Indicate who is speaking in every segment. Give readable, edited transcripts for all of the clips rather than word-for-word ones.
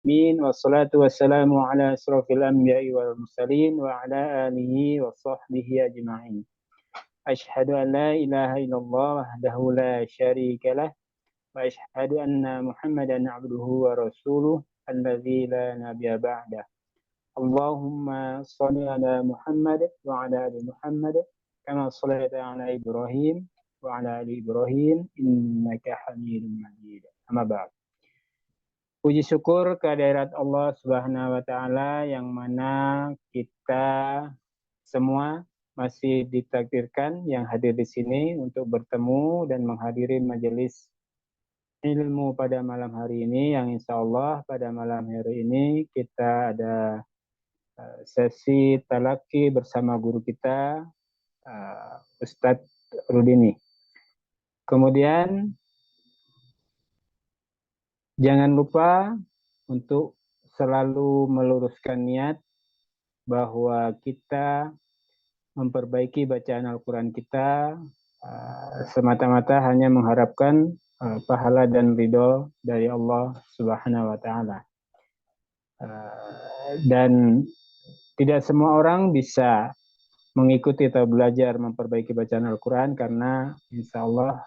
Speaker 1: Amin wassalatu wassalamu ala asrofil anbiya'i wal mursalin wa ala alihi wa sahbihi ajma'in. Ashhadu an la ilaha illallah wahdahu la syarika lah wa ashhadu anna Muhammadan abduhu wa rasuluh alladzi la nabiyya ba'dah. Allahumma shalli ala Muhammad wa ala ali Muhammad kama shallaita ala Ibrahim wa ala ali Ibrahim innaka Hamidum Majid. Amma ba'd. Puji syukur kehadirat Allah Subhanahu wa taala yang mana kita semua masih ditakdirkan yang hadir di sini untuk bertemu dan menghadiri majelis ilmu pada malam hari ini, yang insya Allah pada malam hari ini kita ada sesi talaki bersama guru kita Ustadz Rudini. Kemudian jangan lupa untuk selalu meluruskan niat bahwa kita memperbaiki bacaan Al-Quran kita semata-mata hanya mengharapkan pahala dan ridho dari Allah Subhanahu wa taala. Dan tidak semua orang bisa mengikuti atau belajar memperbaiki bacaan Al-Quran karena insya Allah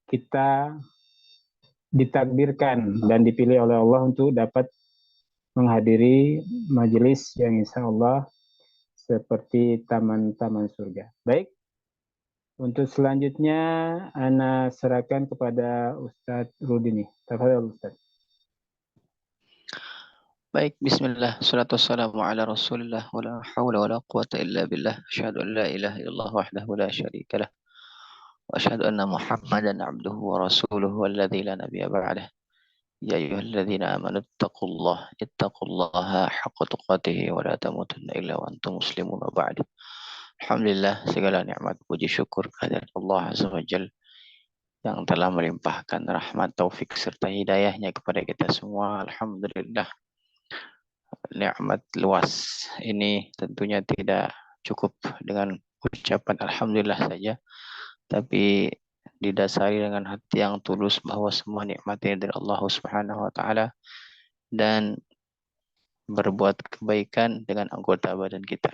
Speaker 1: kita ditakdirkan dan dipilih oleh Allah untuk dapat menghadiri majelis yang insya Allah seperti taman-taman surga. Baik, untuk selanjutnya ana serahkan kepada Ustadz Rudini. Tafadhol Ustadz.
Speaker 2: Baik, bismillah, salatu wassalamu ala rasulillah, wa la hawla wa la quwata illa billah, asyhadu an la ilaha illallah wahdahu la syarika lah, wa asyhadu anna Muhammadan abduhu wa rasuluhu alladzi la nabiyya ba'dah. Ya ayyuhalladzina amanu ittaqullaha haqqa tuqatih wa la tamutunna illa wa antum muslimun wa ba'du. Alhamdulillah, segala nikmat puji syukur kehadirat Allah Azza wa Jalla yang telah melimpahkan rahmat, taufik serta hidayahnya kepada kita semua. Alhamdulillah, nikmat luas ini tentunya tidak cukup dengan ucapan alhamdulillah saja, tapi didasari dengan hati yang tulus bahwa semua nikmat ini dari Allah Subhanahu wa taala, dan berbuat kebaikan dengan anggota badan kita.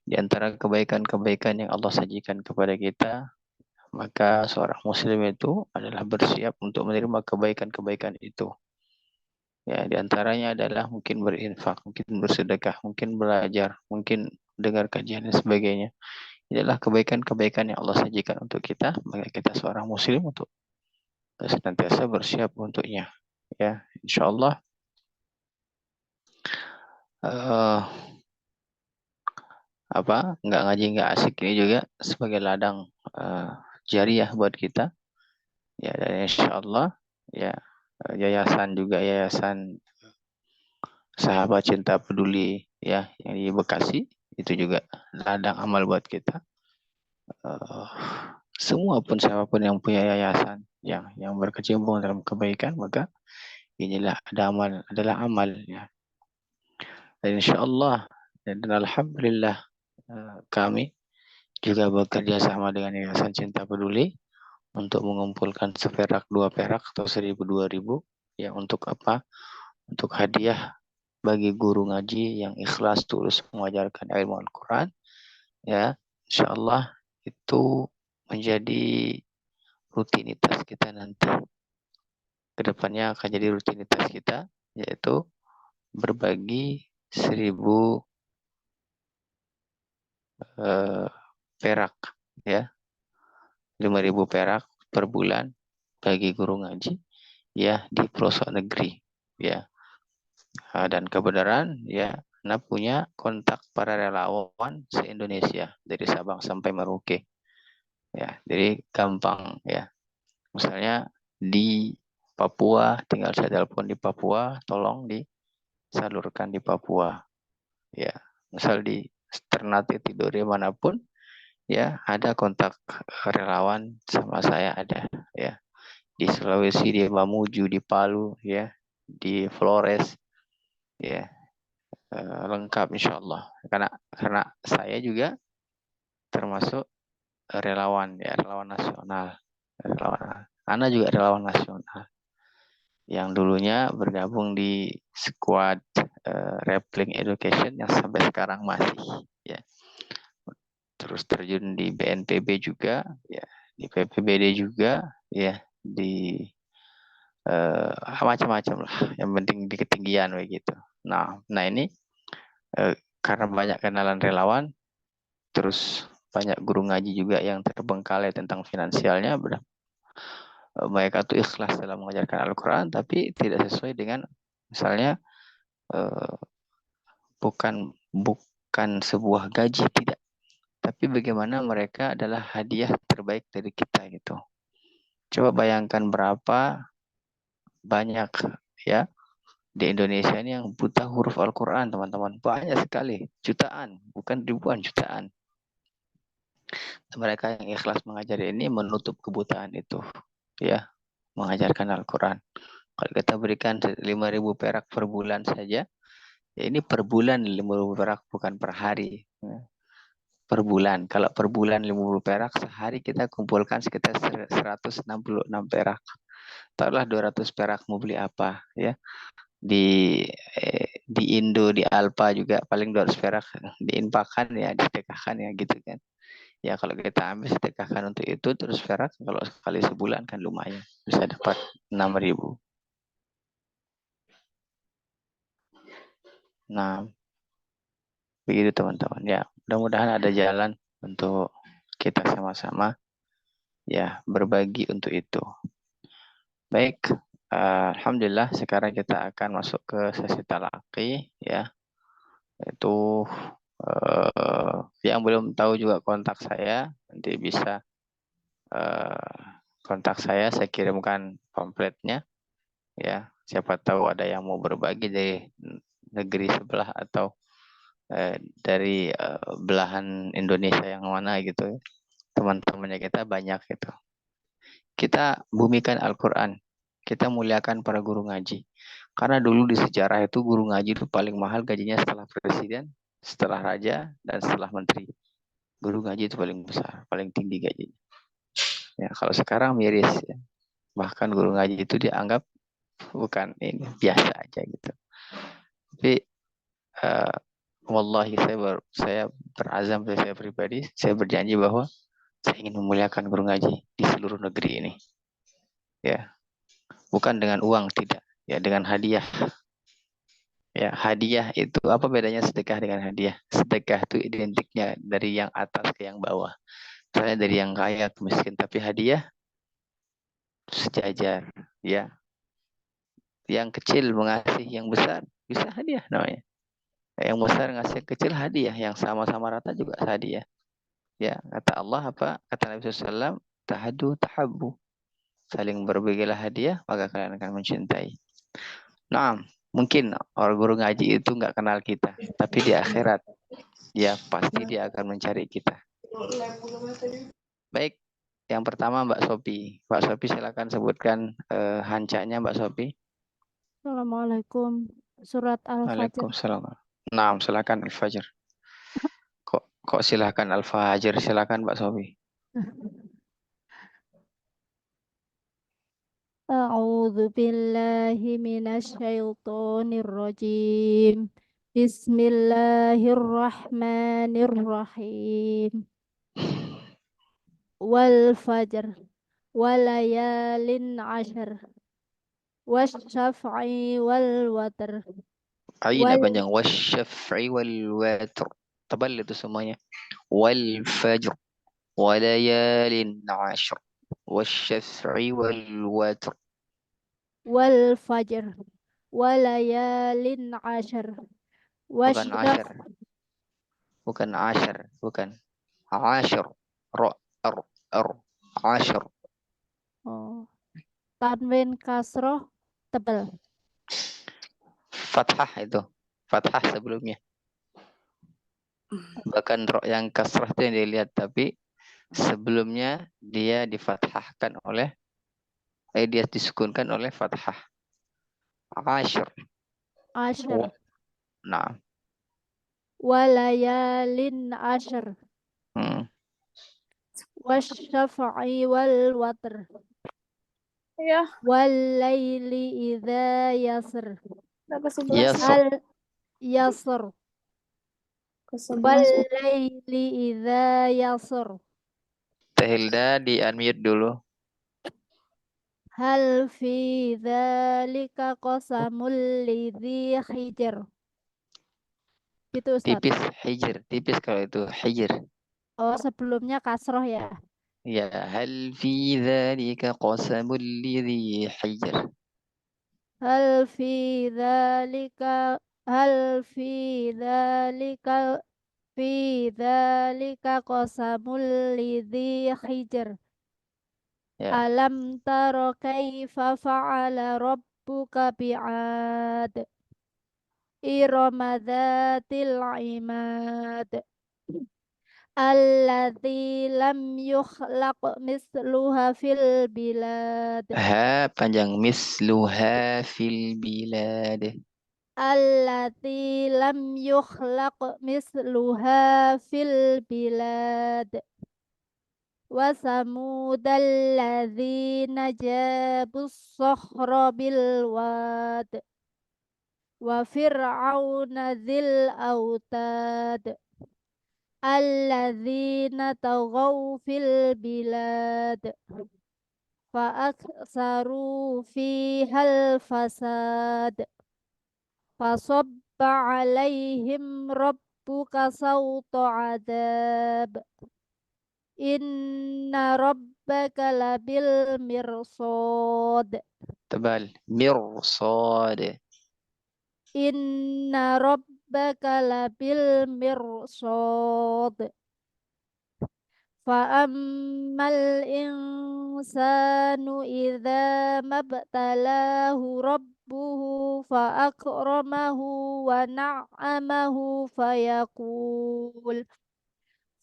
Speaker 2: Di antara kebaikan-kebaikan yang Allah sajikan kepada kita, maka seorang muslim itu adalah bersiap untuk menerima kebaikan-kebaikan itu. Ya, di antaranya adalah mungkin berinfak, mungkin bersedekah, mungkin belajar, mungkin dengar kajian dan sebagainya. Inilah kebaikan-kebaikan yang Allah sajikan untuk kita, maka kita seorang muslim untuk senantiasa bersiap untuknya. Ya, insya Allah nggak ngaji nggak asik ini juga sebagai ladang jariah buat kita. Ya, dan insya Allah ya, yayasan Sahabat Cinta Peduli ya yang di Bekasi itu juga ladang amal buat kita. Semua pun siapapun yang punya yayasan yang berkecimpung dalam kebaikan, maka inilah adalah amal ya. Dan insya Allah dan alhamdulillah kami juga bekerja sama dengan Yayasan Cinta Peduli untuk mengumpulkan seperak, 2 perak atau 1.000, 2.000 ya, untuk apa? Untuk hadiah bagi guru ngaji yang ikhlas tulus mengajarkan ilmu Al-Quran ya. Insya Allah itu menjadi rutinitas kita nanti. Kedepannya akan jadi rutinitas kita, yaitu berbagi 1.000 perak ya, 5.000 perak per bulan bagi guru ngaji ya di pelosok negeri ya. Dan kebenaran ya, Anda punya kontak para relawan se-Indonesia dari Sabang sampai Merauke ya, jadi gampang ya. Misalnya di Papua, tinggal saya telepon di Papua, tolong disalurkan di Papua ya. Misal di Ternate Tidore manapun ya, ada kontak relawan sama saya ada ya. Di Sulawesi, di Mamuju, di Palu ya, di Flores ya, lengkap insya Allah. Karena saya juga termasuk relawan ya, relawan nasional. Ana juga relawan nasional. yang dulunya bergabung di squad Rappling Education yang sampai sekarang masih ya. Terus terjun di BNPB juga ya, di PPBD juga ya, di macam-macam lah. Yang penting di ketinggian begitu. Nah ini karena banyak kenalan relawan, terus banyak guru ngaji juga yang terbengkalai tentang finansialnya, mereka tuh ikhlas dalam mengajarkan Al-Quran, tapi tidak sesuai dengan misalnya bukan sebuah gaji, tidak. Tapi bagaimana mereka adalah hadiah terbaik dari kita gitu. Coba bayangkan berapa banyak ya di Indonesia ini yang buta huruf Al-Quran, teman-teman. Banyak sekali, jutaan, bukan ribuan, jutaan. Mereka yang ikhlas mengajar ini menutup kebutaan itu, ya, mengajarkan Al-Quran. Kalau kita berikan 5.000 perak per bulan saja, ya ini per bulan 5.000 perak, bukan per hari. Per bulan. Kalau per bulan 50 perak, sehari kita kumpulkan sekitar 166 perak. Taruhlah 200 perak mau beli apa ya. Di Indo, di Alpa juga paling 200 perak diinfakkan ya, disedekahkan ya gitu kan. Ya kalau kita ambil sedekahkan untuk itu, terus perak kalau sekali sebulan kan lumayan. Bisa dapat 6.000. Nah, begitu teman-teman ya. Mudah-mudahan ada jalan untuk kita sama-sama ya berbagi untuk itu. Baik, alhamdulillah sekarang kita akan masuk ke sesi talaki ya. Itu yang belum tahu juga kontak saya, nanti bisa kontak saya kirimkan pamfletnya ya. Siapa tahu ada yang mau berbagi dari negeri sebelah atau dari belahan Indonesia yang mana gitu. Teman-temannya kita banyak gitu. Kita bumikan Al-Quran. Kita muliakan para guru ngaji. Karena dulu di sejarah itu guru ngaji itu paling mahal gajinya setelah presiden, setelah raja, dan setelah menteri. Guru ngaji itu paling besar, paling tinggi gajinya. Ya, kalau sekarang miris ya. Bahkan guru ngaji itu dianggap bukan ini, biasa aja gitu. Tapi wallahi saya berazam, saya pribadi, saya berjanji bahwa saya ingin memuliakan guru ngaji di seluruh negeri ini. Ya, bukan dengan uang, tidak. Ya, dengan hadiah. Ya, hadiah itu apa bedanya sedekah dengan hadiah? Sedekah itu identiknya dari yang atas ke yang bawah. Misalnya dari yang kaya ke miskin, tapi hadiah sejajar, ya. Yang kecil mengasihi yang besar, bisa hadiah namanya. Yang besar ngasih kecil hadiah, yang sama-sama rata juga hadiah. Ya, kata Allah apa? Kata Nabi SAW, tahadu tahabbu. Saling berbagilah hadiah, maka kalian akan mencintai. Nah, mungkin orang guru ngaji itu nggak kenal kita, tapi di akhirat ya pasti dia akan mencari kita. Baik, yang pertama Mbak Sopi. Mbak Sopi silakan sebutkan hancanya Mbak Sopi.
Speaker 3: Assalamualaikum. Surat Al-Fajr.
Speaker 2: Waalaikumsalam. Nah, silakan Al-Fajr. Kok silakan Al-Fajr, silakan Mbak Sopi.
Speaker 3: A'udzu billahi minasyaitonir rajim. Bismillahirrahmanirrahim. Wal fajr walayalin ashar wasyaf'i wal watr
Speaker 2: Aina panjang wasyaf'i wal watr. Tebal itu semuanya. Wal fajr walayalin ashr wasyaf'i wal watr.
Speaker 3: wal fajr walayalin ashar
Speaker 2: Bukan
Speaker 3: wasyaf
Speaker 2: ashar. Bukan ashar, bukan. Ashar. Ra ar ar ashar.
Speaker 3: Oh. Tanwin kasroh tebal.
Speaker 2: Fathah itu. Fathah sebelumnya. Bahkan ro yang kasrah itu yang dilihat, tapi sebelumnya dia difathahkan oleh dia disukunkan oleh fathah. Ashar.
Speaker 3: Ashar.
Speaker 2: Nah.
Speaker 3: Walayalin ashar. Wasyaf'i wal watr.
Speaker 4: Ya,
Speaker 3: Wal-laili idza yasr.
Speaker 4: udah ke-11.
Speaker 2: Yes.
Speaker 3: Al yasr.
Speaker 4: Ke-11.
Speaker 3: Wal-laili idza yasr.
Speaker 2: Teh Hilda di unmute dulu.
Speaker 3: Hal fi dzalika qasamul lidzi hijr. Gitu Ustaz.
Speaker 2: Tipis hijr, tipis kalau itu hijr.
Speaker 3: Oh, sebelumnya kasroh ya.
Speaker 2: Ya, hal fi dzalika qasamul lidzi hijr.
Speaker 3: Hal fi dzalika qasamul lidzi hijr.
Speaker 2: Ya.
Speaker 3: Alam taro kaifa fa'ala rabbuka bi'ad. Irama dzatil imad. Allati lam yukhlaq misluha fil bilad.
Speaker 2: Ha panjang misluha fil bilad.
Speaker 3: Allati lam yukhlaq misluha fil bilad. Wa samudal ladzina jabus sakhra bil wad. Wa fir'auna dzil autad. Alladzina taghaw fil bilad. Fa'aksaru fihal fasad. Fasabba alaihim rabbuka sawta adab. Inna rabbaka labil mirsad.
Speaker 2: Tebal. Mirsad.
Speaker 3: Inna rabbaka labil mirsad. Fa'ammal insanu idza mabtalahu rabbuhu fa'akramahu wa na'amahu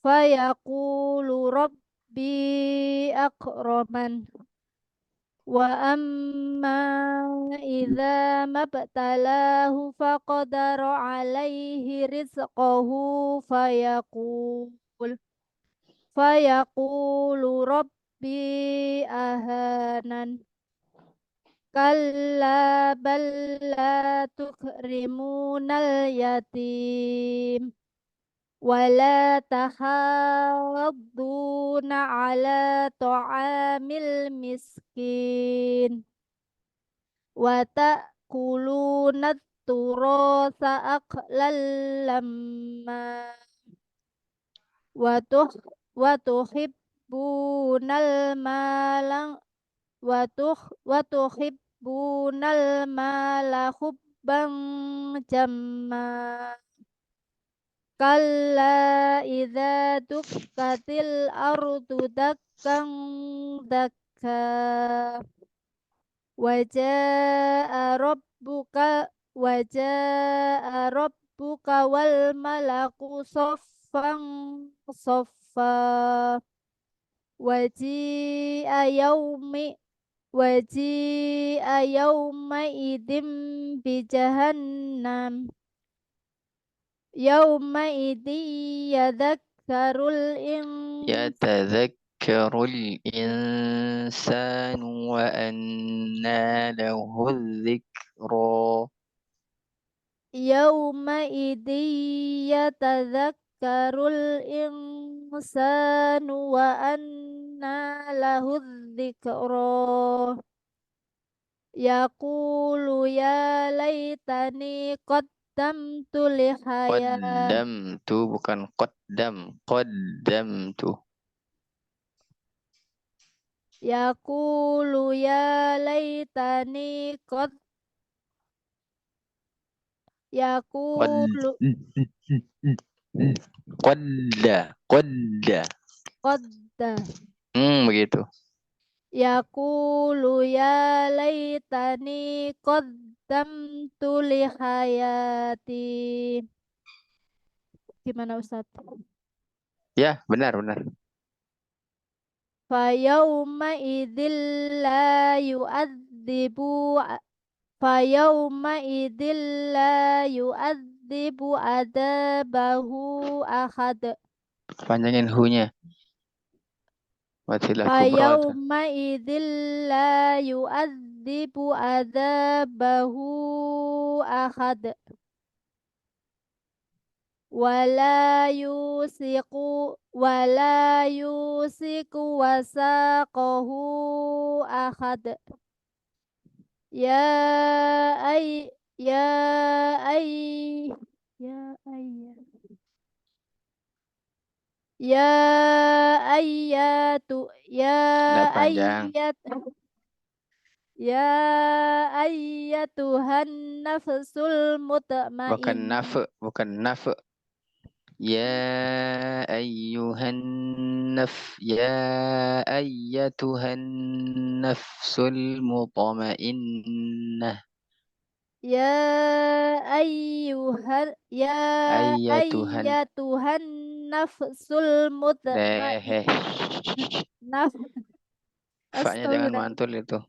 Speaker 3: fayaqulu rabbi akraman. Wa amma idza mabtalahu faqadara alaihi rizqahu fayaqulu rabbi ahanan. Kalla bal la tukrimunal yatim. Wala tahadduna ala ta'amil miskin. Wa ta'kuluna turasa aqlal lamma. Wa tuhibbunal mala wa tuhibbunal mala hubban jamma. Kalla idza dukkatil ardu dakkan dakka. Wajaa rabbuka wal malaku saffan saffa. Waji'a yawma idim bi jahannam. Yawma idhi yadhakkarul
Speaker 2: Yatadhakkarul insanu wa anna lahu dzikra.
Speaker 3: Yawma idhi yatadhakkarul insanu wa anna lahu dzikra. Yaqulu ya laitani qaddamtu li hayat.
Speaker 2: Qaddamtu bukan qaddam. Qaddamtu.
Speaker 3: Yaqulu ya laitani Yaqulu
Speaker 2: Qadda. Begitu.
Speaker 3: Yaqulu ya laitani qaddamtu li hayati. Gimana Ustaz?
Speaker 2: Ya, benar.
Speaker 3: Fa yawma idzil la yu'adzibu adabahu ahad.
Speaker 2: Panjangin hu-nya. Matilah kubra.
Speaker 3: فيومئذ لا يعذب عذابه أحد ولا يوثق وثاقه أحد يا أي يا أي يا أي يا أيات يا
Speaker 2: Nggak panjang.
Speaker 3: أيات يا أيتها النفس
Speaker 2: Bukan naf,
Speaker 3: المطمئنة
Speaker 2: bukan naf. Ya ayyuhan ayyatuhan nafsul mutmainnah.
Speaker 3: يا أيها يا
Speaker 2: Ayyatuhan.
Speaker 3: أيتها النفس المطمئنة
Speaker 2: Deh. Fa-nya jangan
Speaker 3: Astagfirullah.
Speaker 2: mantul itu.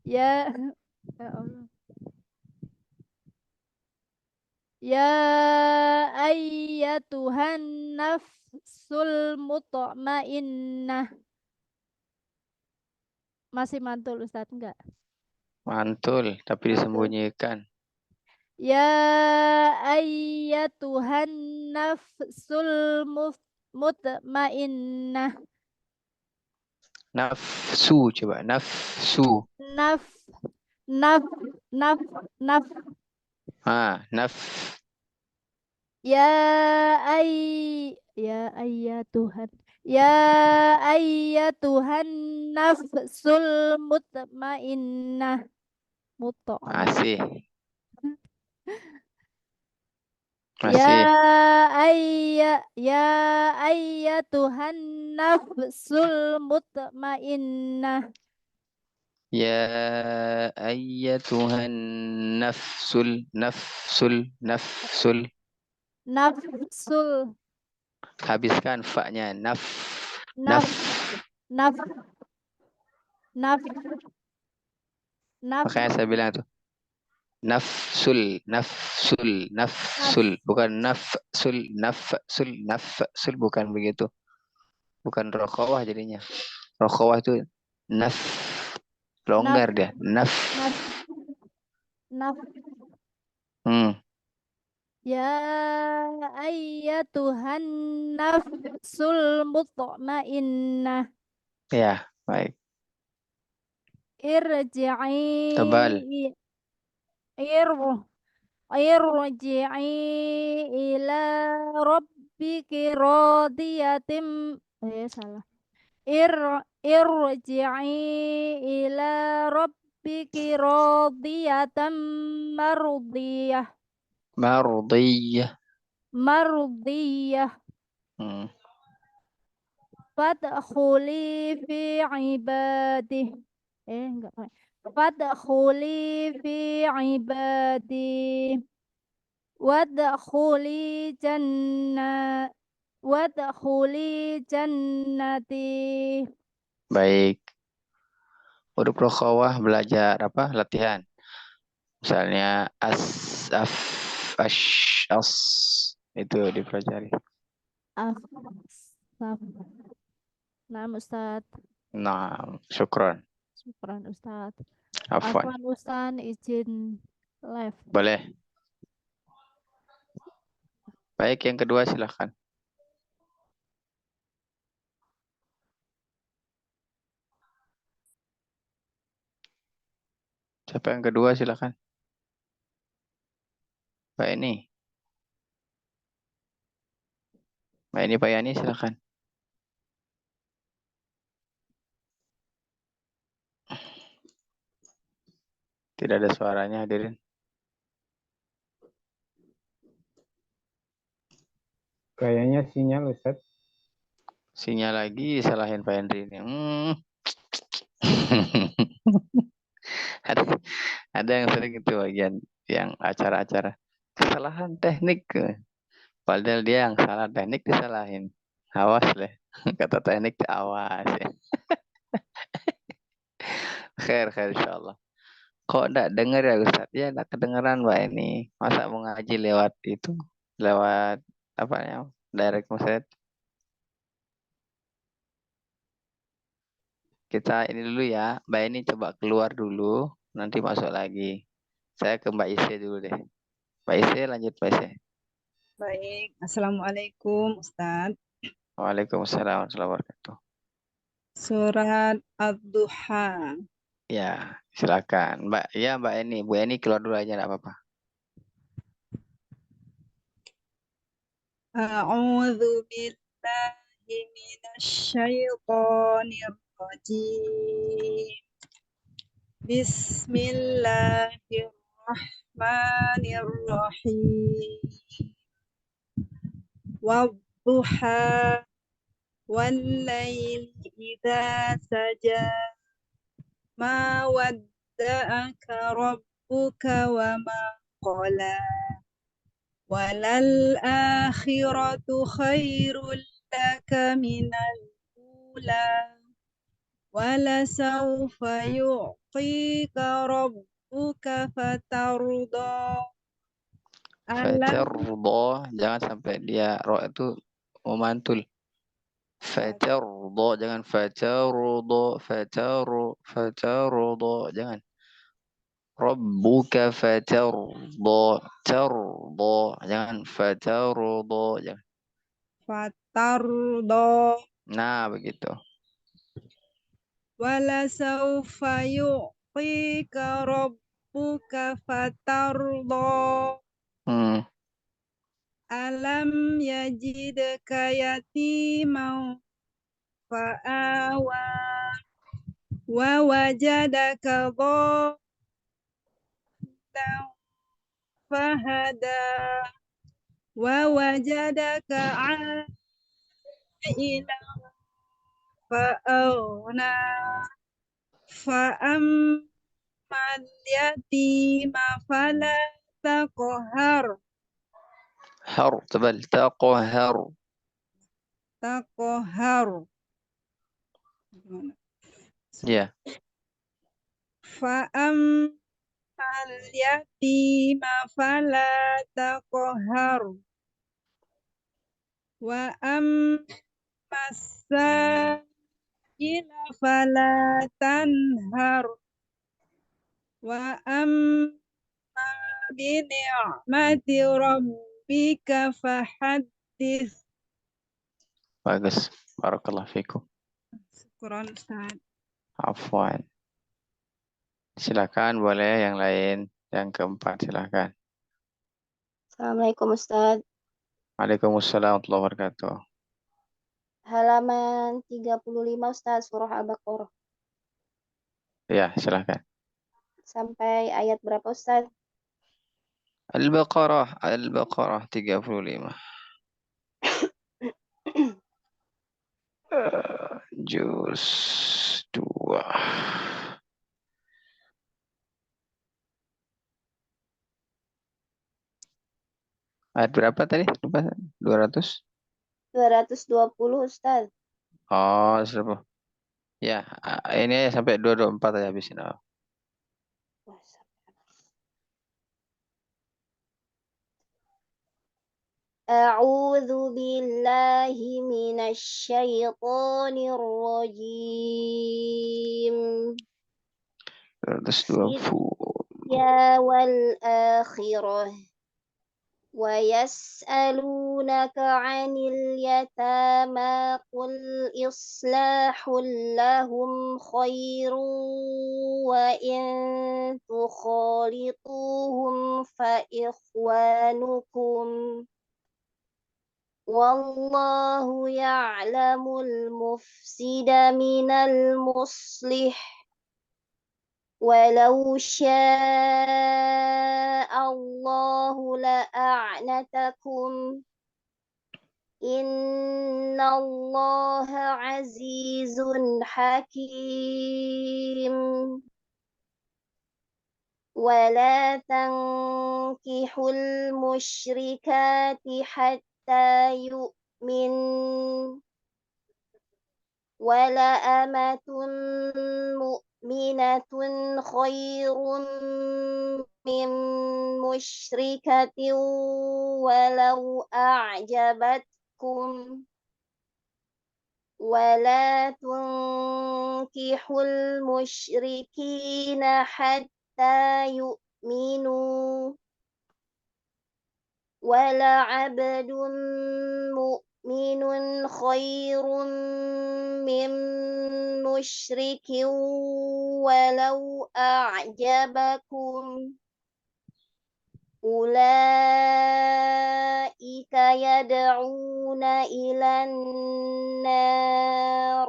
Speaker 3: Ya Allah. Ya ayyatuhan nafsul mutmainnah. Masih mantul Ustadz enggak?
Speaker 2: Mantul, tapi disembunyikan.
Speaker 3: Ya ayyatuhan nafsul mutmainnah.
Speaker 2: Nafsu, coba. Nafsu.
Speaker 3: Naf naf naf naf
Speaker 2: Naf.
Speaker 3: ya Tuhan ya Tuhan nafsul mutmainnah
Speaker 2: Masih.
Speaker 3: ya Tuhan nafsul mutmainnah.
Speaker 2: Ya ayyatuhan nafsul.
Speaker 3: Nafsul
Speaker 2: Habiskan fa-nya. Naf.
Speaker 3: naf naf naf naf
Speaker 2: Makanya saya bilang tuh. Nafsul. Bukan nafsul. Bukan begitu. Bukan rokhawah jadinya. Rokhawah itu naf. Longgar dia. Naf.
Speaker 3: Ya ayyatuhan nafsul mutmainnah.
Speaker 2: Ya, baik.
Speaker 3: Irji'i
Speaker 2: Tebal.
Speaker 3: Irji'i ila rabbiki radiyatim salah. Irji'i ila rabbiki radiyatan mardiyah. Mardiyah. Fadkhuli fi ibadih. Enggak. Fadkhuli fi ibadih. Wadkhuli jannati.
Speaker 2: Baik. Huruf rokhawah belajar apa? Latihan. Misalnya as, af, ash, as. Itu dipelajari.
Speaker 3: Nah, Ustaz.
Speaker 2: Nah, syukron.
Speaker 3: Syukran Ustaz.
Speaker 2: Afwan.
Speaker 3: Afwan Ustaz, izin live.
Speaker 2: Boleh. Baik, yang kedua silakan. Siapa yang kedua silakan. Mbak ini. Mbak ini Pak Yani silakan. Tidak ada suaranya hadirin.
Speaker 1: Kayaknya sinyal Ustaz.
Speaker 2: Sinyal lagi disalahin Pak Henry ini. Ada yang sering itu bagian yang acara-acara kesalahan teknik. Padahal dia yang salah teknik disalahin. Awas lah. Kata teknik awas ya. Khair insyaallah. Kok enggak dengar ya Ustaz? Ya enggak kedengeran Mbak ini. Masa mau ngaji lewat itu? Lewat apa ya? Direct message. Kita ini dulu ya. Mbak ini coba keluar dulu, nanti masuk lagi. Saya ke Mbak Ise dulu deh. Mbak Ise lanjut Mbak Ise.
Speaker 5: Baik, Assalamualaikum Ustadz.
Speaker 2: Waalaikumsalam warahmatullahi wabarakatuh.
Speaker 5: Surat Ad-Duha.
Speaker 2: Ya, silakan. Mbak, ya Mbak Eni. Bu Eni keluar dulu aja, enggak apa-apa.
Speaker 5: A'udzu billahi minasyaitonir rajim. Bismillahirrahmanirrahim. Wadduha wal-laili idza saja. Ma wadda'aka rabbuka wa ma qala. Walal akhiratu khairul laka minal ula. Walasawfa yu'tika rabbuka fatarda.
Speaker 2: Fatardo, jangan sampai dia ro itu memantul. Fatardo, jangan fatardo, fatardo, jangan. Rabbuka fatardo, jangan fatardo, jangan.
Speaker 5: Fatarda.
Speaker 2: Nah, begitu.
Speaker 5: Walasawfa yu'tika rabbuka fatarda. Alam yajidka yatiman fa'awa wa wajadaka dhallan fahada wa wajadaka 'ailan fa'aghna fa'ammal yatima fala taqhar.
Speaker 2: Har, tebal. Taqhar. Ya.
Speaker 5: Fa'ammal yatima fala taqhar. Wa ammas sa'ila fala tanhar. Wa amma bi ni'mati rabbika fahaddits.
Speaker 2: Bagus. Barakallahu fikum.
Speaker 5: Syukran Ustaz.
Speaker 2: Afwan. Silakan boleh yang lain. Yang keempat silakan.
Speaker 4: Assalamualaikum Ustadz.
Speaker 2: Waalaikumsalam warahmatullahi wabarakatuh.
Speaker 4: Halaman 35 Ustadz, surah Al-Baqarah.
Speaker 2: Ya, silakan.
Speaker 4: Sampai ayat berapa Ustadz?
Speaker 2: Al-Baqarah 35. Juz 2. Ayat berapa tadi? Lupa. 200?
Speaker 4: 220 Ustadz.
Speaker 2: Oh, 10. Ya, ini sampai 224 aja habisin. Oh.
Speaker 4: A'udzu billahi minasyaitonir rajim.
Speaker 2: 220.
Speaker 4: Ya wal akhirah. Wa yas'alunaka 'anil yatama qul islahul lahum khairun wa in tukhalituhum fa ikhwanukum. Wallahu ya'lamul mufsida minal muslih. Walau sya'allahu la'a'natakum. Innallaha azizun hakim. Wala tankihul musyrikati hatta yu'min. Wala amatun mu'minatun khairun min musyrikatin walau a'jabatkum. ولا تنكحوا المشركين حتى يؤمنوا ولعبد مؤمن خير من مشرك ولو أعجبكم أولئك يدعون إلى النار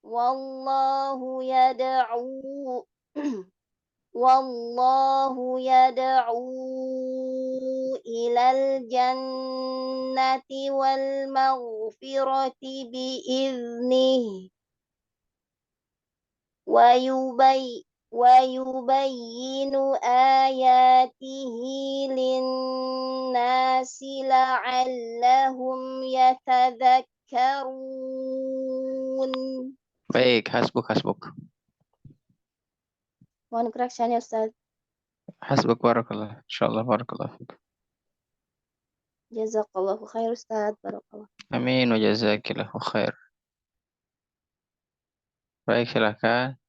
Speaker 4: والله يدعو إلى الجنة والمغفرة بإذنه ويبين آياته للناس لعلهم يتذكرون.
Speaker 2: Baik, hasbuk.
Speaker 4: Mohon koreksinya Ustaz.
Speaker 2: Hasbuk barakallah. Insyaallah barakallah.
Speaker 4: Jazakallahu khair Ustaz. Barakallah.
Speaker 2: Amin wa jazakillahu khair. Baik, silakan.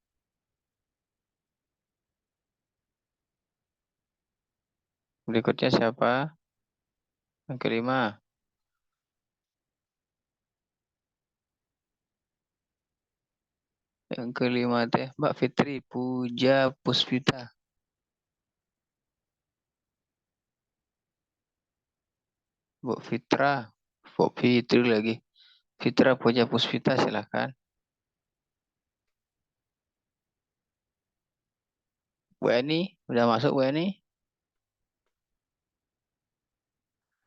Speaker 2: Berikutnya siapa? Yang kelima. Yang kelima teh Mbak Fitri Puja Puspita. Bu Fitra, Bu Fitri lagi. Fitra Puja Puspita silakan. Bu Eni, udah masuk Bu Eni?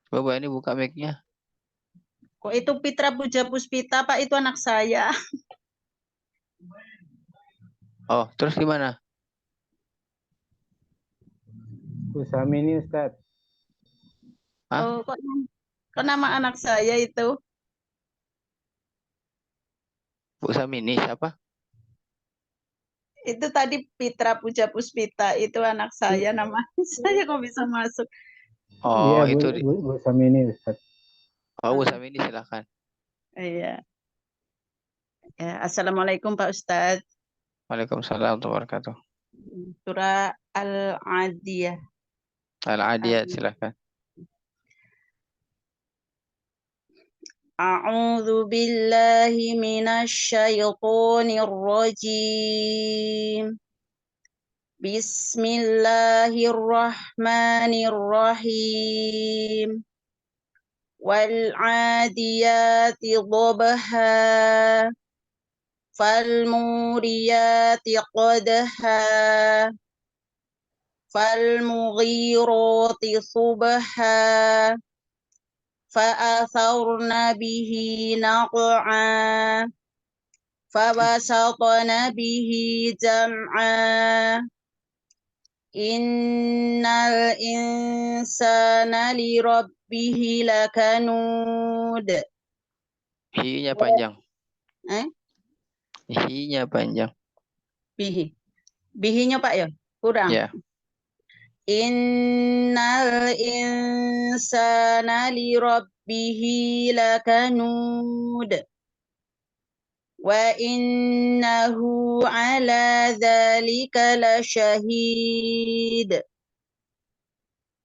Speaker 2: Coba Bu Eni buka mic-nya.
Speaker 6: Kok itu Fitra Puja Puspita, Pak? Itu anak saya.
Speaker 2: Oh, terus gimana?
Speaker 1: Usamini Ustaz.
Speaker 2: Hah?
Speaker 6: Oh, kok nama anak saya itu?
Speaker 2: Bu Samini siapa?
Speaker 6: Itu tadi Fitra Puja Puspita, itu anak saya, nama saya kok bisa masuk.
Speaker 2: Oh,
Speaker 1: Iya,
Speaker 2: itu
Speaker 1: Bu Samini Ustaz.
Speaker 2: Oh, Bu Samini silakan.
Speaker 6: Iya. Ya, Assalamualaikum Pak Ustadz.
Speaker 2: Waalaikumsalam warahmatullahi wabarakatuh.
Speaker 6: Surah Al-Adiyah.
Speaker 2: Al-Adiyat silakan.
Speaker 6: A'udzu billahi minasyaitonir rajim. Bismillahirrahmanirrahim. Wal 'adiyati dhabha. Fal muriyati qadha. Fal mughirati subha. فأثرن به نقعا فبسطن به جمعا إن الإنسان لربه لكنود.
Speaker 2: Hi-nya panjang.
Speaker 6: Eh?
Speaker 2: Hi-nya panjang.
Speaker 6: Bihinya Pak ya? Kurang.
Speaker 2: Ya.
Speaker 6: Innal insana li rabbihi lakanud wa innahu ala dzalika lasyahid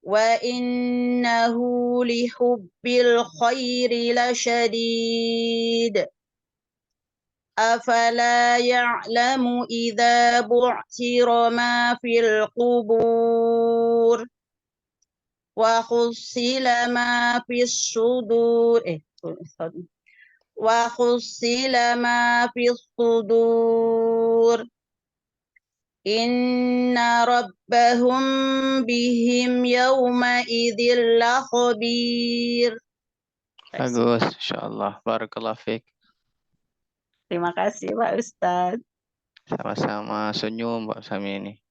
Speaker 6: wa innahu li hubbil khairi lasyadid afala ya'lamu idza bu'thira ma fil qubur wa khussila ma fis sudur wa khussila ma fis sudur inna rabbahum bihim yawma idzil lakhabir.
Speaker 2: Bagus, insyaallah. Barakallahu fiik.
Speaker 6: Terima kasih Pak Ustadz.
Speaker 2: Sama-sama, senyum Mbak Samini.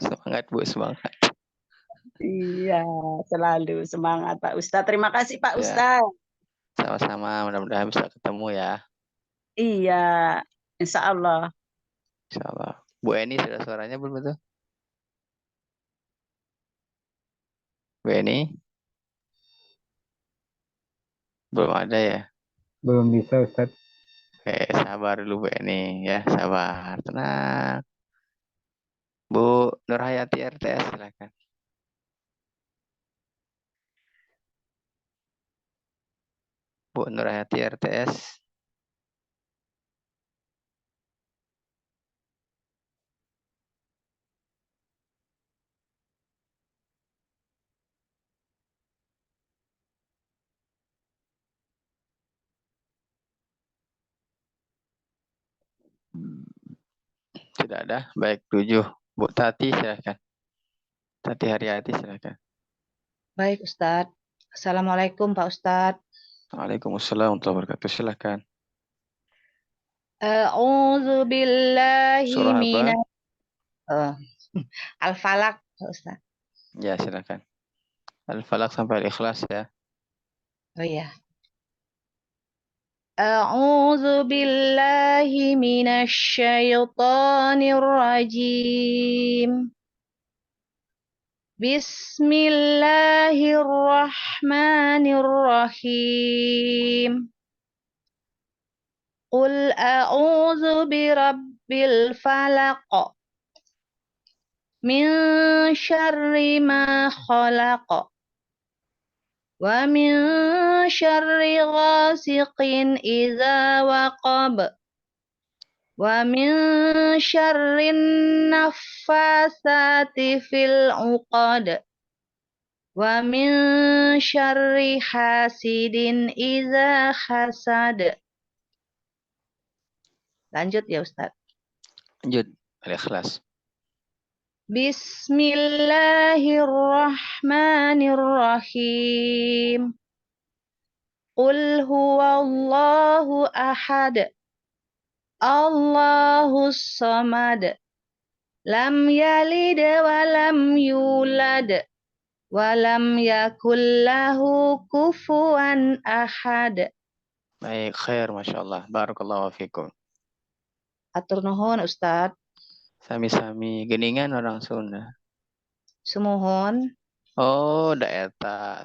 Speaker 2: Semangat Bu, semangat.
Speaker 6: Iya, selalu semangat Pak Ustadz. Terima kasih Pak
Speaker 2: Ya.
Speaker 6: Ustadz.
Speaker 2: Sama-sama, mudah-mudahan bisa ketemu ya.
Speaker 6: Iya, insya Allah.
Speaker 2: Insyaallah. Bu Eni sudah suaranya belum itu? Bu Eni? Belum ada ya?
Speaker 1: Belum bisa Ustaz.
Speaker 2: Oke, sabar dulu Bu ini ya, sabar, tenang. Bu Nurhayati RTS silakan. Bu Nurhayati RTS. Tidak ada. Baik, 7. Bu Tati silakan. Tati Haryati silakan.
Speaker 7: Baik, Ustadz. Assalamualaikum, Pak Ustadz.
Speaker 2: Waalaikumsalam warahmatullahi wabarakatuh. Silakan.
Speaker 7: A'udzu billahi
Speaker 2: Surah apa?
Speaker 7: minas Al-Falaq, Pak Ustadz.
Speaker 2: Ya, silakan. Al-Falaq sampai Al-Ikhlas ya.
Speaker 7: Oh iya. A'udzu billahi minasyaitonir rajim. Bismillahirrahmanirrahim. Qul a'udzu birabbil falaq. Min syarri ma khalaq. Wa min syarri ghasiqin idza waqab. Wa min syarri naffasati fil 'uqad. Wa min syarri hasidin idza hasad. Lanjut ya Ustaz.
Speaker 2: Lanjut. Al-Ikhlas.
Speaker 7: Bismillahirrahmanirrahim. Qul huwallahu ahad. Allahus samad. Lam yalid wa lam yulad. Wa lam yakul lahu kufuwan ahad.
Speaker 2: Baik, khair, Masya Allah. Barakallahu fikum.
Speaker 7: Atur nuhun Ustaz.
Speaker 2: Sami-sami geningan orang Sunda.
Speaker 7: Sumuhun.
Speaker 2: Oh, daerah.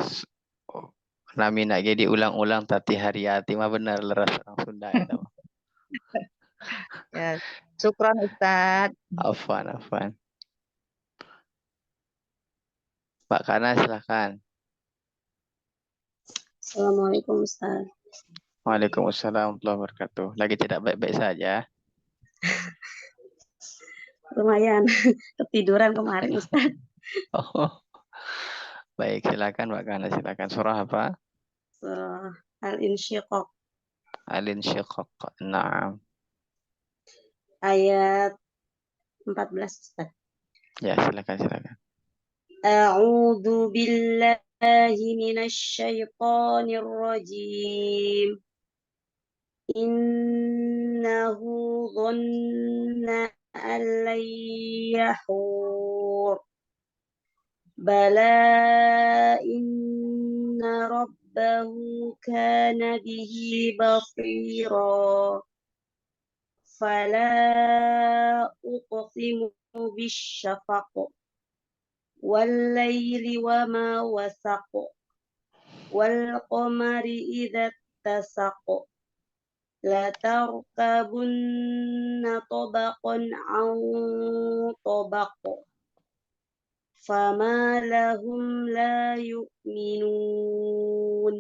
Speaker 2: Oh, nami nak jadi ulang-ulang Tati Haryati mah benar leras orang Sunda itu.
Speaker 7: Ya, syukran Ustaz.
Speaker 2: Afwan. Pak Kana silakan.
Speaker 4: Assalamualaikum Ustaz.
Speaker 2: Waalaikumsalam warahmatullahi wabarakatuh. Lagi tidak baik-baik saja.
Speaker 4: Lumayan ketiduran kemarin Ustaz.
Speaker 2: Oh. Baik, silakan Pak Kana, silakan. Surah apa?
Speaker 4: Surah Al-Insyiqaq
Speaker 2: Al-Insyiqaq. Naam.
Speaker 4: ayat 14 Ustaz.
Speaker 2: Ya, silakan.
Speaker 4: A'udzu billahi minasyaitonir rajim. Innahu dhanna an lan yahur. Bala inna rabbahu kana bihi basira. Fala uqsimu bisyafaq. Wal-laili wa ma wasaq. Wal qamari idza tasaq. La tarkabunna tabaqan an tabaq. Fama lahum la yu'minun.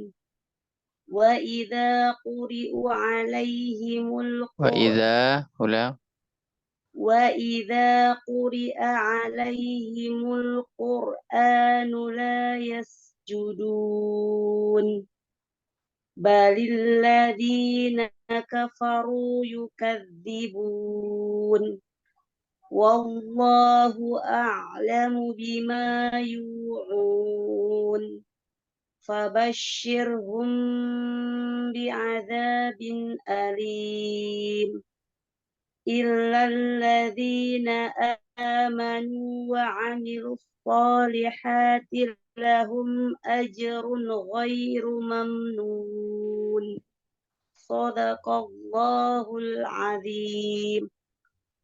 Speaker 4: Wa idza quri'u 'alaihimul Qur'an وَإِذَا قُرِئَ عَلَيْهِمُ الْقُرْآنُ لَا يَسْجُدُونَ بَلِ الَّذِينَ كَفَرُوا يُكَذِّبُونَ وَاللَّهُ أَعْلَمُ بِمَا يُوعُونَ فَبَشِّرْهُم بِعَذَابٍ أَلِيمٍ إلا الذين آمنوا وعملوا الصالحات لهم أجر غير ممنون صدق الله العظيم.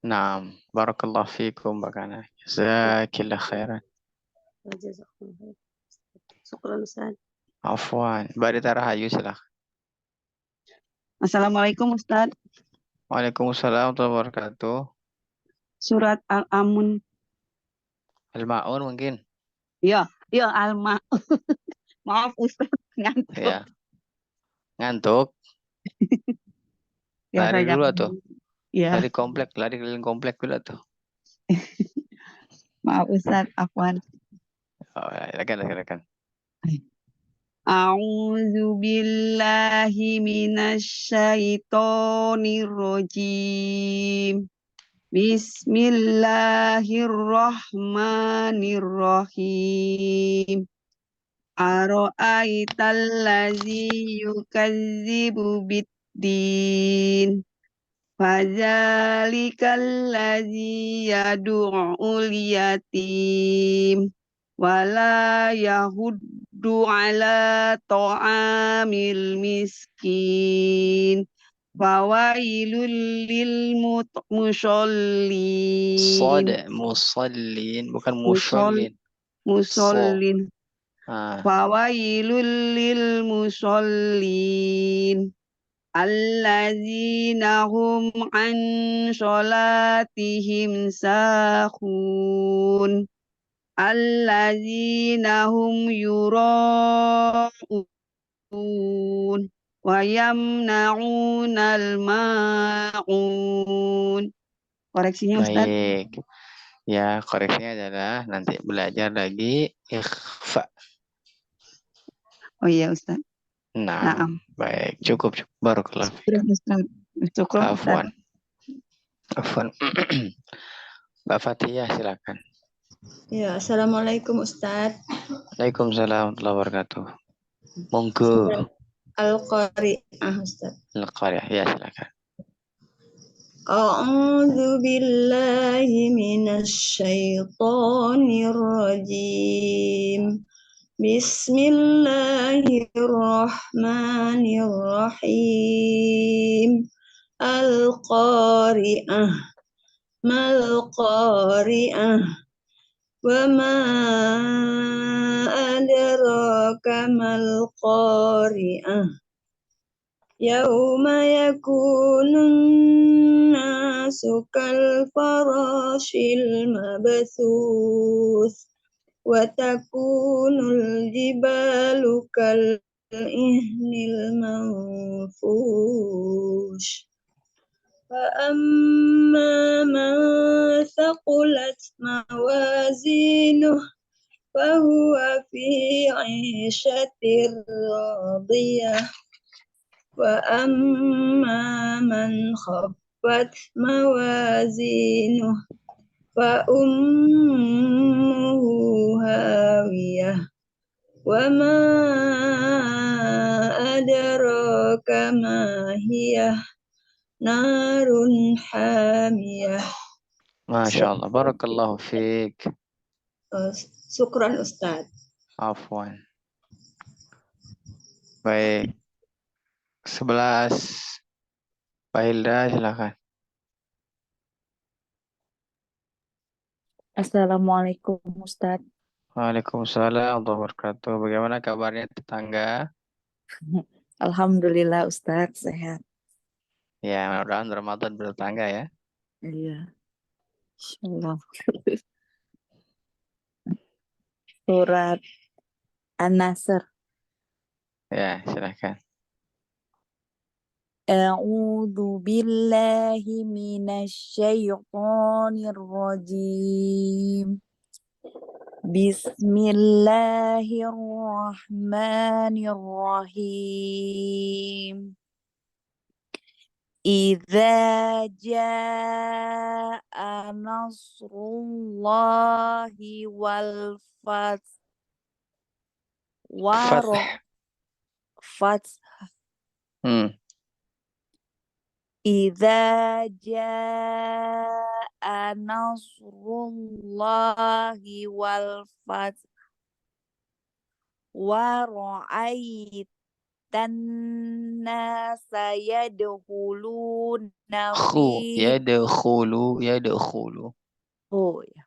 Speaker 2: Naam. Barakallahu fikum Pak Kana. Jazakillah khairan.
Speaker 4: Syukran Ustaz.
Speaker 2: Afwan. Mbak Rita Rahayu silakan.
Speaker 4: Assalamualaikum Ustadz.
Speaker 2: Waalaikumsalam warahmatullahi wabarakatuh.
Speaker 4: Surat Al-Amun.
Speaker 2: Al-Ma'un mungkin.
Speaker 4: Ya, Alma. Maaf Ustadz, ngantuk.
Speaker 2: Ya. Ngantuk.
Speaker 4: Ya,
Speaker 2: Lari
Speaker 4: saya
Speaker 2: dulu
Speaker 4: jawab
Speaker 2: tuh.
Speaker 4: dulu. Ya,
Speaker 2: Lari keliling komplek dulu tuh.
Speaker 4: maaf Ustadz, afwan.
Speaker 2: Oh, silakan.
Speaker 4: A'udzu billahi minasyaitonir rajim. Bismillahirrahmanirrahim. Ara'aital ladzi yukadzibu biddin. Fadzalikal ladzi yad'ul yatim. Wala yahuddu ala ta'amil miskin. Fawailul lil musallin.
Speaker 2: Musallin, bukan
Speaker 4: Musol-
Speaker 2: musallin.
Speaker 4: Musallin.
Speaker 2: Ah,
Speaker 4: Fawailul lil musallin. Allazina hum an sholatihim sahun. Allazina hum yura'un. Wa yamna'unal ma'un. Koreksinya Ustaz.
Speaker 2: baik. Ya, koreksinya adalah nanti belajar lagi ikhfa.
Speaker 4: Oh iya Ustaz.
Speaker 2: Nah,
Speaker 4: Naam.
Speaker 2: baik. Cukup. Barakallahu fiik.
Speaker 4: Terus Ustaz. Syukur Ustaz.
Speaker 2: Afwan. Mbak Fatihah silakan.
Speaker 8: Ya, Assalamualaikum Ustadz.
Speaker 2: Waalaikumsalam warahmatullahi wabarakatuh. Monggo.
Speaker 8: Al-Qari'ah Ustadz.
Speaker 2: Al-Qari'ah, ya silakan.
Speaker 8: A'udzu billahi minasyaitonir rajim. Bismillahirrahmanirrahim. Al-Qari'ah. Mal-Qari'ah. Wa ma adraka mal-Qari'ah. Yauma yakunun nasu kal farashil mabthus wa takunul jibalu kal ihnil manfush fa amma man thaqulat mawazinuh fa huwa fi 'ishatir radiyah wa amma man khaffat mawazinuh fa ummuhu hawiyah wa ma adraka ma hiyah narun hamiyah.
Speaker 2: Masya Allah. Barakallahu fiik.
Speaker 8: Syukran Ustaz.
Speaker 2: Afwan. Baik. 11. Pak Hilda silakan.
Speaker 9: Assalamualaikum Ustadz.
Speaker 2: Waalaikumsalam warahmatullahi wabarakatuh. Bagaimana kabarnya tetangga?
Speaker 9: Alhamdulillah Ustadz sehat.
Speaker 2: Ya, mudah-mudahan Ramadan bertetangga ya.
Speaker 9: Iya. Insyaallah. Surat An-Nasr.
Speaker 2: Ya, silakan.
Speaker 9: A'udzu billahi minasyaitonir rajim. Bismillahirrahmanirrahim. Idza jaa nasrullahi wal fath. Fath. Idza jaa nasrullahi wal fath wa ra'aitan nasa yadkhuluna fi
Speaker 2: Yadkhulu.
Speaker 9: Oh ya.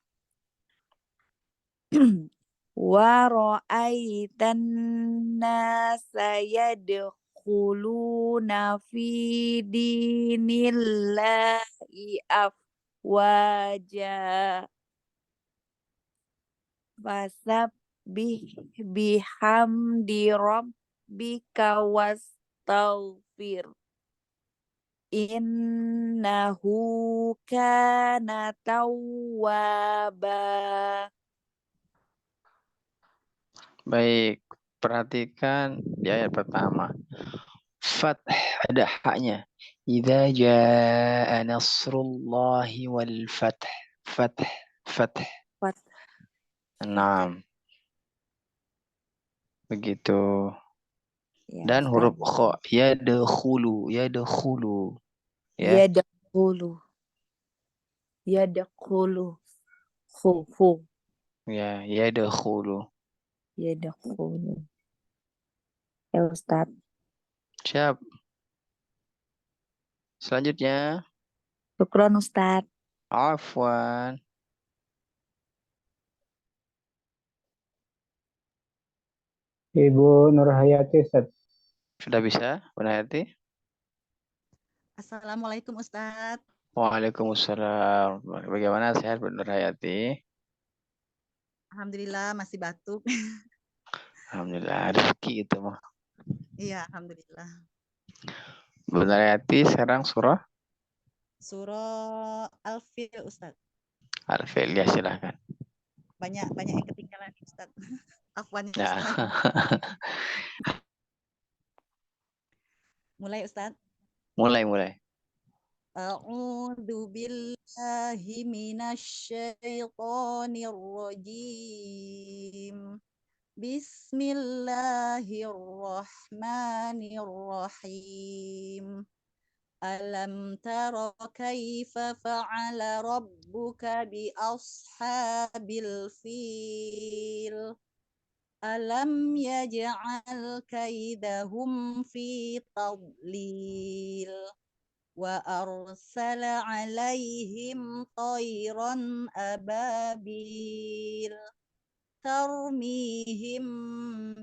Speaker 9: Wa ra'aitan nasa yadkhuluna yadkhuluna fi dinillahi afwaja fasabbih bihamdi rabbika wastaghfir innahu kana tawwaba.
Speaker 2: Baik, perhatikan di ayat pertama. Fath ada haknya. Idza jaa nasrullahi wal fath. Fath.
Speaker 9: Fat.
Speaker 2: 6. Begitu.
Speaker 9: Ya,
Speaker 2: Dan
Speaker 9: Ustaz.
Speaker 2: huruf kha yadkhulu. Ya.
Speaker 9: Yadkhulu. Hu.
Speaker 2: Ya, yadkhulu.
Speaker 9: Yadkhulu. Ya, Ustaz.
Speaker 2: Siap. Selanjutnya,
Speaker 9: Syukron, Ustaz.
Speaker 2: afwan.
Speaker 1: Ibu Nurhayati, Ustaz.
Speaker 2: Sudah bisa, Bu Nayati?
Speaker 10: Assalamualaikum Ustadz.
Speaker 2: Waalaikumsalam. Bagaimana, sehat Bu Nurhayati?
Speaker 10: Alhamdulillah masih batuk.
Speaker 2: Alhamdulillah, rezeki itu mah.
Speaker 10: Iya, alhamdulillah.
Speaker 2: Bu Nurhayati sekarang surah
Speaker 10: Surah Al-Fil Ustadz.
Speaker 2: Al-Fil, ya silahkan.
Speaker 10: Banyak yang ketinggalan Ustadz. Afwan
Speaker 2: Ya.
Speaker 10: Ustadz. Mulai Ustadz.
Speaker 2: Mulai.
Speaker 10: A'udzu billahi minasyaitonir rajim. Bismillahirrahmanirrahim. Alam tara kaifa fa'ala rabbuka bi ashabil fil. Alam yaj'al kaidahum fi tadlil. Wa arsala alaihim tayran ababil. Tarmihim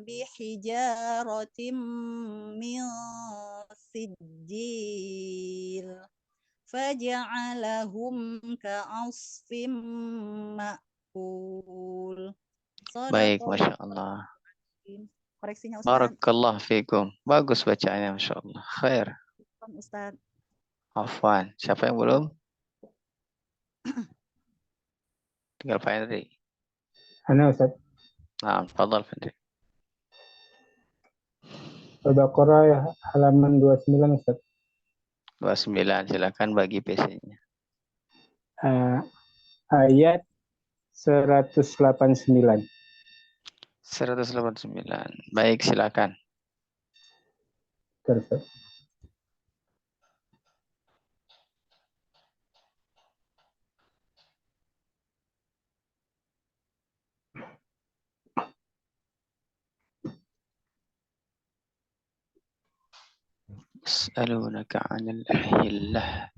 Speaker 10: bihijaratim min sijil. Faja'alahum ka'asfim ma'kul.
Speaker 2: Baik, Masya Allah.
Speaker 10: Koreksinya Ustaz.
Speaker 2: Barakallah fikum. Bagus bacaannya, Masya Allah. Khair.
Speaker 10: Ustaz.
Speaker 2: Afwan. Siapa yang belum? Tinggal Pak Henry.
Speaker 1: Ana, Ustaz.
Speaker 2: Nah, fadal Henry.
Speaker 1: Al-Baqarah halaman 29, Ustaz.
Speaker 2: 29, silakan bagi PC-nya.
Speaker 1: Ayat 189.
Speaker 2: 189. Baik, silakan.
Speaker 1: Terus.
Speaker 2: يسألونك عن الأهلة.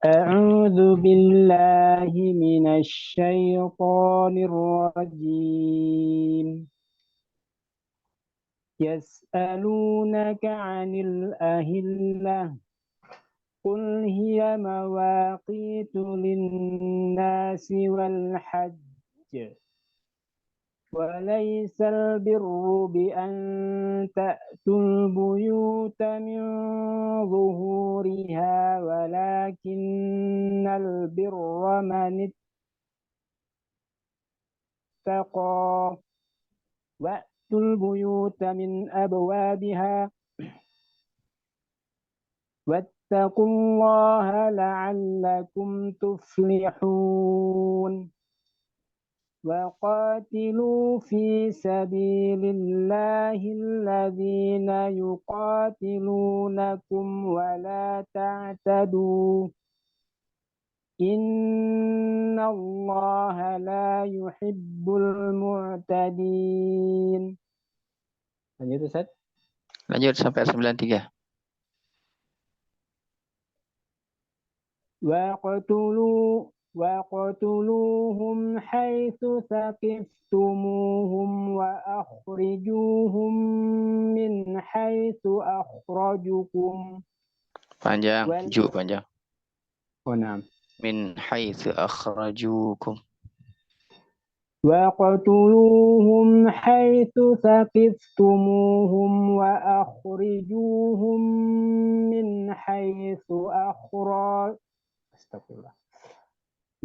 Speaker 1: أعوذ بالله من الشيطان الرجيم. يسألونك عن الأهلة قل هي مواقيت للناس والحج وليس البر بأن تأتوا البيوت من ظهورها ولكن البر من اتقى وأتوا البيوت من أبوابها واتقوا الله لعلكم تفلحون وقاتلوا في سبيل الله الذين يقاتلونكم ولا تعتدوا إن الله لا يحب المعتدين. Lanjut Ustaz.
Speaker 2: Lanjut sampai 93.
Speaker 1: Waqtulu وَاقْتُلُوهُمْ حَيْثُ ثَقِفْتُمُوهُمْ وَأَخْرِجُوهُمْ مِنْ حَيْثُ أَخْرَجُوكُمْ
Speaker 2: Panjang, ju
Speaker 1: وَال-
Speaker 2: panjang.
Speaker 1: نعم.
Speaker 2: Min haitsu akhrajukum.
Speaker 1: وَاقْتُلُوهُمْ حَيْثُ ثَقِفْتُمُوهُمْ وَأَخْرِجُوهُمْ مِنْ حَيْثُ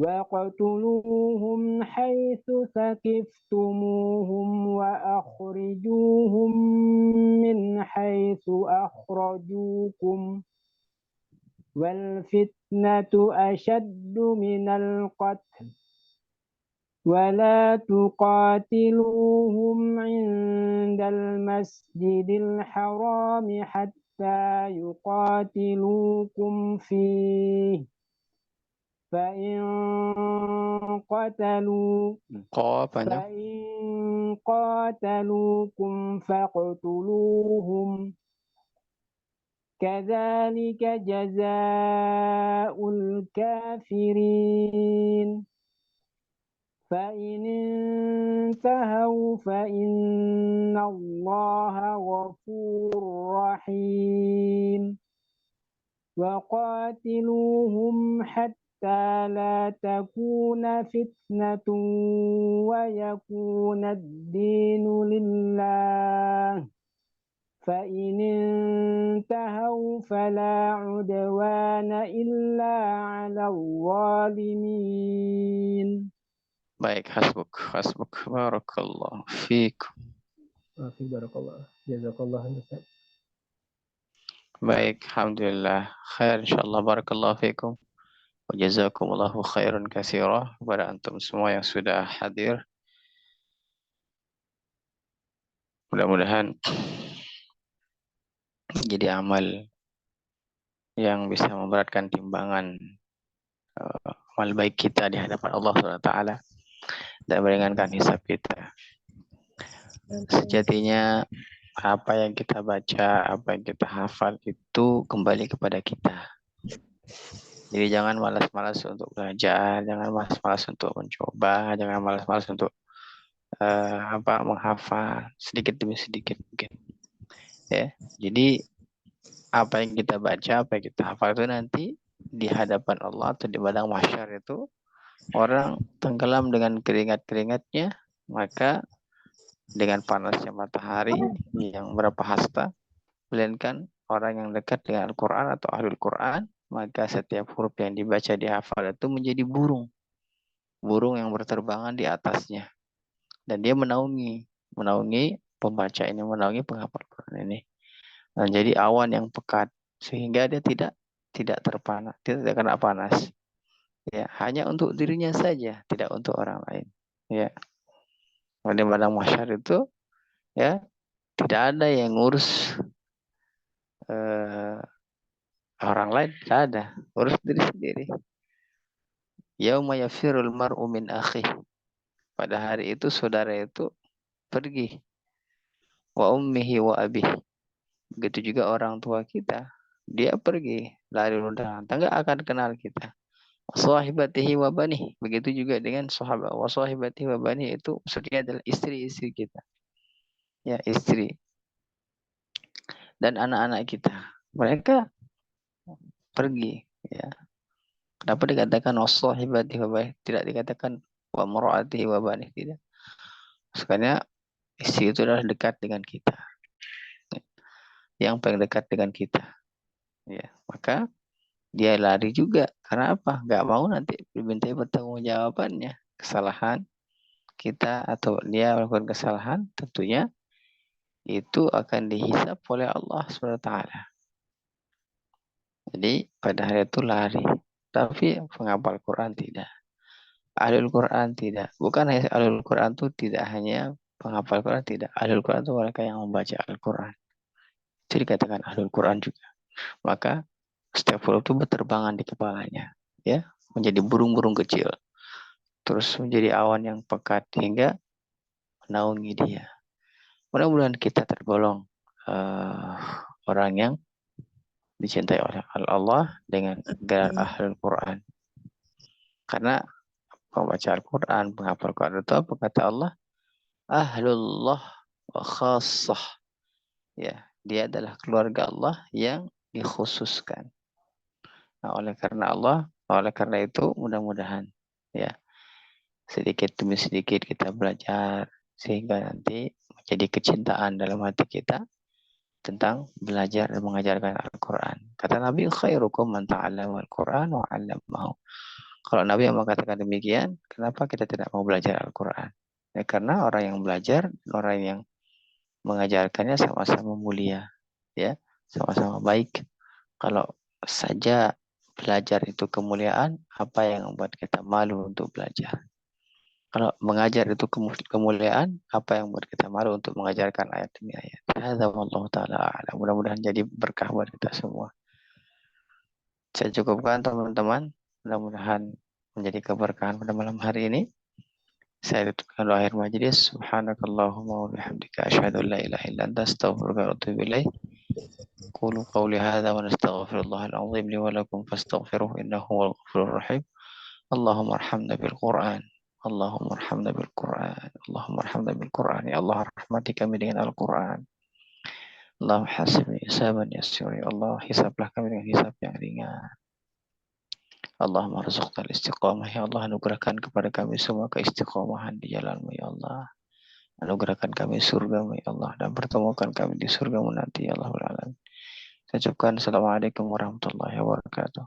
Speaker 1: وَاقْتُلُوهُمْ حَيْثُ ثَقِفْتُمُوهُمْ وَأَخْرِجُوهُمْ مِنْ حَيْثُ أَخْرَجُوكُمْ وَالْفِتْنَةُ أَشَدُّ مِنَ الْقَتْلِ وَلَا تُقَاتِلُوهُمْ عِندَ الْمَسْجِدِ الْحَرَامِ حَتَّى يُقَاتِلُوكُمْ فِيهِ فَإِنْ قَاتَلُوكُمْ فَاقْتُلُوهُمْ كَذَلِكَ جَزَاءُ الْكَافِرِينَ فَإِنِ انْتَهَوْا فَإِنَّ اللَّهَ غَفُورٌ رَحِيمٌ وَقَاتِلُوهُمْ حَتَّى لَا تَكُونَ فِتْنَةٌ وَيَكُونَ الدِّينُ لِلَّهِ فَإِنِ انْتَهَوْا فَلَا عُدْوَانَ إِلَّا عَلَى الظَّالِمِينَ.
Speaker 2: Baik, hasbuk. Barakallahu fiikum.
Speaker 1: Barakallah. Jazakallah Ustaz.
Speaker 2: Baik, alhamdulillah. Khair insyaallah, barakallahu fiikum. Wa jazakumullahu khairan katsira kepada antum semua yang sudah hadir. Mudah-mudahan jadi amal yang bisa memberatkan timbangan amal baik kita di hadapan Allah SWT dan meringankan hisab kita. Sejatinya apa yang kita baca, apa yang kita hafal itu kembali kepada kita. Jadi jangan malas-malas untuk belajar, jangan malas-malas untuk mencoba, jangan malas-malas untuk menghafal sedikit demi sedikit mungkin. Ya, jadi apa yang kita baca, apa yang kita hafal itu nanti di hadapan Allah atau di padang mahsyar itu orang tenggelam dengan keringat-keringatnya, maka dengan panasnya matahari yang berapa hasta, melainkan orang yang dekat dengan Al-Quran atau Ahlul Quran, maka setiap huruf yang dibaca dihafal itu menjadi burung yang berterbangan di atasnya, dan dia menaungi pembaca ini, menaungi penghafal Quran ini. Dan jadi awan yang pekat sehingga dia tidak terpanas, tidak kena panas. Ya, hanya untuk dirinya saja, tidak untuk orang lain. Ya. Di padang mahsyar itu ya tidak ada yang ngurus orang lain, tidak ada, urus diri sendiri. Yauma yafirul mar'u min akhi. Pada hari itu saudara itu pergi. Wa ummihi wa abihi. Begitu juga orang tua kita, dia pergi lari undangan, enggak akan kenal kita. Sahibatihi wa bani. Begitu juga dengan sahabat. Wa sahibatihi wa bani itu maksudnya adalah istri-istri kita. Ya, istri. Dan anak-anak kita. Mereka pergi, ya. Kenapa dikatakan wa sahibatihi wa bani? Tidak dikatakan wa mar'atihi wa bani, tidak. Sebenarnya istri itu adalah dekat dengan kita. Yang paling dekat dengan kita. Ya, maka dia lari juga. Karena apa? Nggak mau nanti dimintai pertanggungjawabannya. Kesalahan kita atau dia melakukan kesalahan, tentunya itu akan dihisap oleh Allah SWT. Jadi pada hari itu lari. Tapi penghafal Quran tidak. Ahlul Quran tidak. Bukan hanya Ahlul Quran itu tidak hanya penghafal Quran, tidak. Ahlul Quran itu mereka yang membaca Al-Quran. Jadi dikatakan Ahlul Quran juga. Maka setiap huruf itu berterbangan di kepalanya, ya, menjadi burung-burung kecil, terus menjadi awan yang pekat hingga menaungi dia. Mudah-mudahan kita tergolong orang yang dicintai oleh Allah dengan gelar Ahlul Quran. Karena pembaca Al-Quran, penghafal Quran itu apa kata Allah? Ahlullah wa khassah. Ya, dia adalah keluarga Allah yang dikhususkan. Nah, oleh karena itu mudah-mudahan ya sedikit demi sedikit kita belajar sehingga nanti menjadi kecintaan dalam hati kita tentang belajar dan mengajarkan Al-Quran. Kata Nabi, khairukum man ta'allama Al-Quran wa 'allamahu. Kalau Nabi yang mengatakan demikian, kenapa kita tidak mau belajar Al-Quran? Ya, karena orang yang belajar, orang yang mengajarkannya sama-sama mulia, ya, sama-sama baik. Kalau saja belajar itu kemuliaan, apa yang membuat kita malu untuk belajar? Kalau mengajar itu kemuliaan, apa yang membuat kita malu untuk mengajarkan ayat demi ayat? Hadza wallahu ta'ala a'lam. Mudah-mudahan jadi berkah buat kita semua. Saya cukupkan teman-teman. Mudah-mudahan menjadi keberkahan pada malam hari ini. Saya tutupkan doa akhir majlis. Subhanakallahumma wa bihamdika asyhadu an la ilaha illa anta astaghfiruka wa atubu ilaik. Qulu qawli hadza wa nastaghfirullahal azim li wa lakum fastaghfiruhu innahu huwal ghafurur rahim. Allahumma arhamna bil Qur'an. Allahumma arhamna bil Qur'an. Allahumma arhamna bil Qur'an. Ya Allah, rahmati kami dengan Al-Qur'an. Allah hasibni hisaban yasir. Ya Allah, hisablah kami dengan hisab yang ringan. Allahumma arzuqna al-istiqamah. Ya Allah, anugerahkan kepada kami semua keistiqomahan di jalan-Mu ya Allah. Anugerahkan kami surga-Mu ya Allah, dan pertemukan kami di surga-Mu nanti ya Allahul alamin. Saya ucapkan assalamualaikum warahmatullahi wabarakatuh.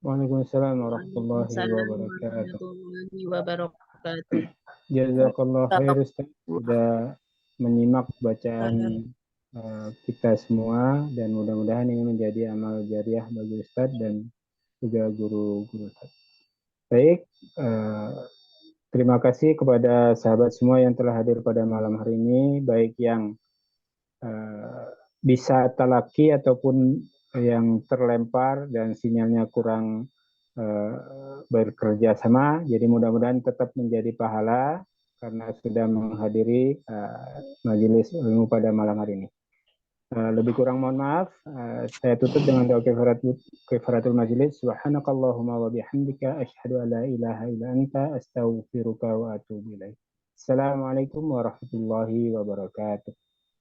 Speaker 1: Waalaikumsalam warahmatullahi
Speaker 6: Waalaikumsalam
Speaker 1: wabarakatuh.
Speaker 6: warahmatullahi wabarakatuh.
Speaker 1: Jazakallah khair Ustaz sudah menyimak bacaan kita semua, dan mudah-mudahan ini menjadi amal jariah bagi Ustaz dan juga guru-guru Ustaz. Baik, terima kasih kepada sahabat semua yang telah hadir pada malam hari ini, baik yang bisa talaki ataupun yang terlempar dan sinyalnya kurang bekerja sama. Jadi mudah-mudahan tetap menjadi pahala karena sudah menghadiri majelis ilmu pada malam hari ini. Lebih kurang mohon maaf. Saya tutup dengan doa kifaratul majelis. Subhanakallahumma wa bihamdika asyhadu an la ilaha illa anta astaghfiruka wa atubu ilaik. Assalamualaikum warahmatullahi wabarakatuh.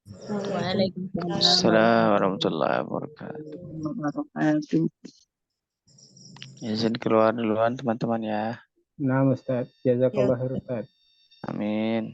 Speaker 6: Waalaikumsalam
Speaker 2: Assalamualaikum warahmatullahi wabarakatuh. Izin keluar duluan teman-teman ya.
Speaker 1: Nah Ustaz, jazakallah khair Ustaz.
Speaker 2: Amin.